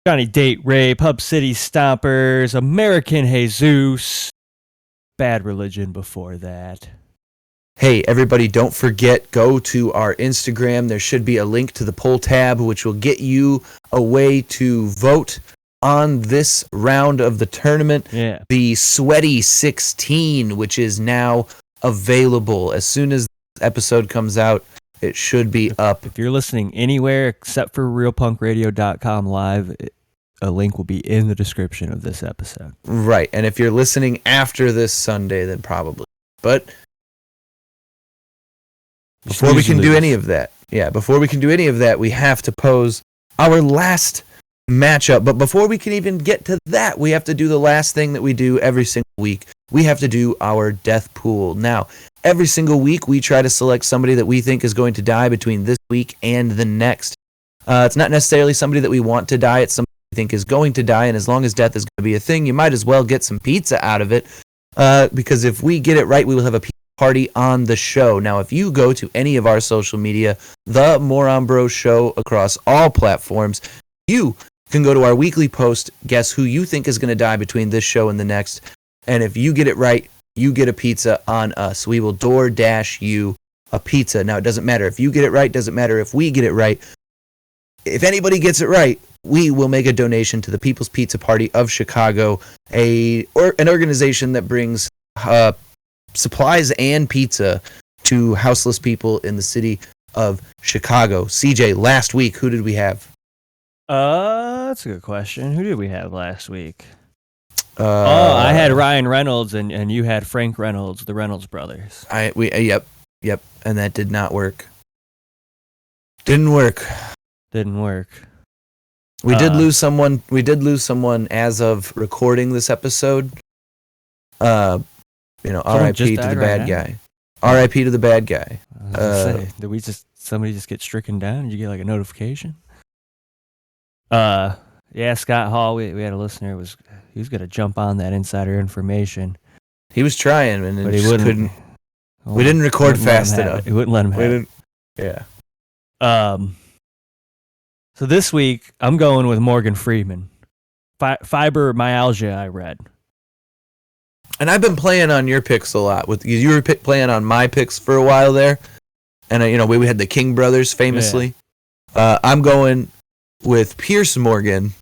Johnny Date Rape, Hub City Stompers, American Jesus, Bad Religion before that. Hey, everybody, don't forget, go to our Instagram. There should be a link to the poll tab, which will get you a way to vote on this round of the tournament. Yeah. The Sweaty 16, which is now available. As soon as this episode comes out, it should be up. If you're listening anywhere except for realpunkradio.com live, a link will be in the description of this episode. Right, and if you're listening after this Sunday, then probably. But before we can do any of that, we have to pose our last matchup. But before we can even get to that, we have to do the last thing that we do every single week. We have to do our death pool. Now, every single week, we try to select somebody that we think is going to die between this week and the next. It's not necessarily somebody that we want to die. It's somebody we think is going to die, and as long as death is going to be a thing, you might as well get some pizza out of it, because if we get it right, we will have a pizza party on the show. Now, if you go to any of our social media, the Moron Bros Show across all platforms, you can go to our weekly post, guess who you think is going to die between this show and the next, and if you get it right, you get a pizza on us. We will DoorDash you a pizza. Now, it doesn't matter if you get it right, doesn't matter if we get it right. If anybody gets it right, we will make a donation to the People's Pizza Party of Chicago, an organization that brings supplies and pizza to houseless people in the city of Chicago. CJ, last week, who did we have? That's a good question. Who did we have last week? I had Ryan Reynolds, and you had Frank Reynolds, the Reynolds brothers. Yep, and that did not work. Didn't work. We did lose someone. We did lose soone as of recording this episode. R.I.P. to the bad guy. R.I.P. to the bad guy. Did somebody just get stricken down? Did you get like a notification? Yeah, Scott Hall. We had a listener. He was gonna jump on that insider information. He was trying, but he couldn't. Well, we didn't record fast enough. He wouldn't let him have it. Yeah. So this week I'm going with Morgan Freeman. Fibromyalgia, I read. And I've been playing on your picks a lot. You were playing on my picks for a while there, and we had the King brothers famously. Yeah. I'm going with Pierce Morgan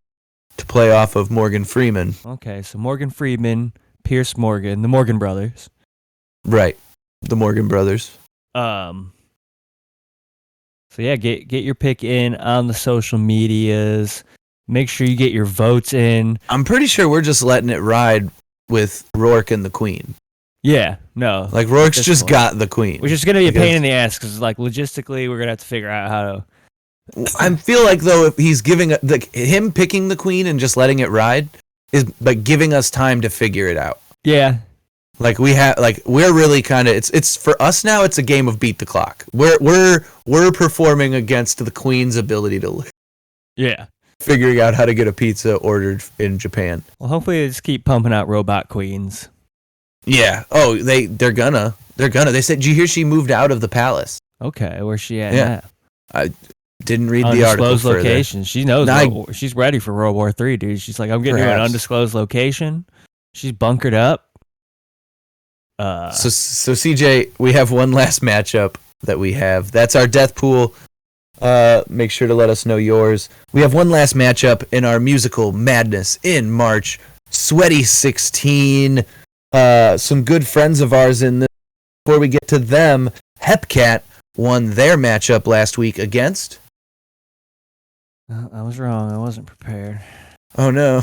to play off of Morgan Freeman. Okay, so Morgan Freeman, Pierce Morgan, the Morgan brothers. Right, the Morgan brothers. So yeah, get your pick in on the social medias. Make sure you get your votes in. I'm pretty sure we're just letting it ride with Rourke and the Queen. Yeah, no. Like Rourke's just got the Queen. Which is going to be a pain in the ass because like logistically we're going to have to figure out how to... I feel like though if he's giving him picking the Queen and just letting it ride is like giving us time to figure it out. Yeah. Like we're really kind of it's for us now. It's a game of beat the clock. We're performing against the Queen's ability to figuring out how to get a pizza ordered in Japan. Well, hopefully they just keep pumping out robot queens. Yeah. Oh, they're gonna. They said, did you hear she moved out of the palace? Okay, where's she at now? I didn't read the article further. Location. She knows. She's ready for World War III, dude. She's like, I'm getting to an undisclosed location. She's bunkered up. So CJ, we have one last matchup that we have. That's our death pool. Make sure to let us know yours. We have one last matchup in our musical madness in March. Sweaty 16. Some good friends of ours in this. Before we get to them, Hepcat won their matchup last week against... I was wrong. I wasn't prepared. Oh, no.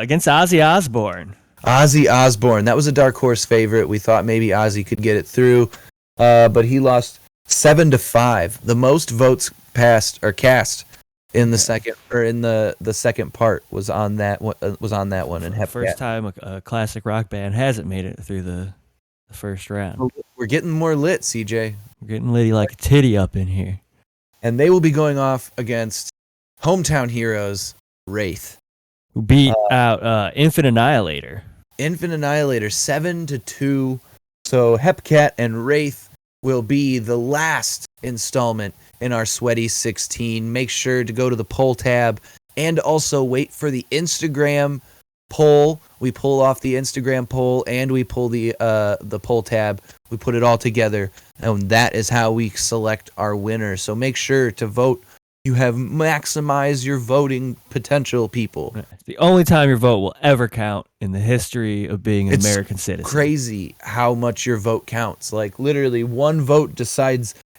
Against Ozzy Osbourne. Ozzy Osbourne. That was a dark horse favorite. We thought maybe Ozzy could get it through, but he lost 7-5. The most votes cast in the second the second part was on that one. And the first time a classic rock band hasn't made it through the first round. We're getting more lit, CJ. We're getting litty like a titty up in here. And they will be going off against hometown heroes Wraith, who beat out Infant Annihilator. 7-2. So Hepcat and Wraith will be the last installment in our Sweaty 16. Make sure to go to the poll tab and also wait for the Instagram poll. We pull off the Instagram poll and we pull the poll tab. We put it all together, and that is how we select our winner. So make sure to vote. You have maximized your voting potential, people. It's the only time your vote will ever count in the history of being an American citizen. Crazy how much your vote counts. Like literally, one vote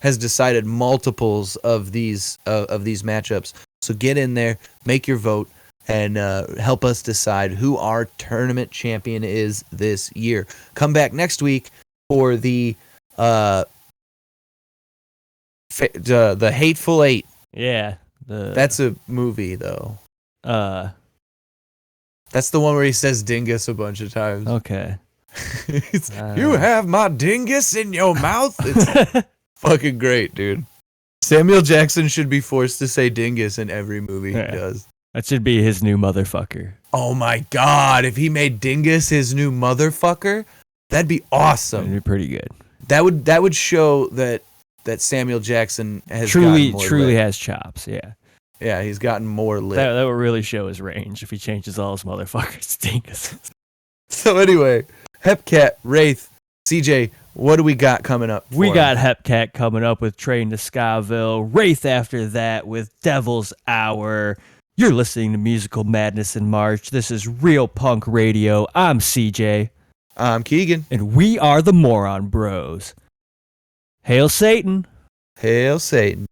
has decided multiples of these matchups. So get in there, make your vote, and help us decide who our tournament champion is this year. Come back next week for the Hateful Eight. Yeah. That's a movie, though. That's the one where he says dingus a bunch of times. Okay. You have my dingus in your mouth? It's fucking great, dude. Samuel Jackson should be forced to say dingus in every movie he does. That should be his new motherfucker. Oh my God. If he made dingus his new motherfucker, that'd be awesome. That'd be pretty good. That would show that Samuel Jackson has truly has chops, yeah. Yeah, he's gotten more lit. That would really show his range if he changes all his motherfuckers to dingus. So anyway, Hepcat, Wraith, CJ, what do we got coming up? We got Hepcat coming up with Train to Skyville, Wraith after that with Devil's Hour. You're listening to Musical Madness in March. This is Real Punk Radio. I'm CJ. I'm Keegan. And we are the Moron Bros. Hail Satan. Hail Satan.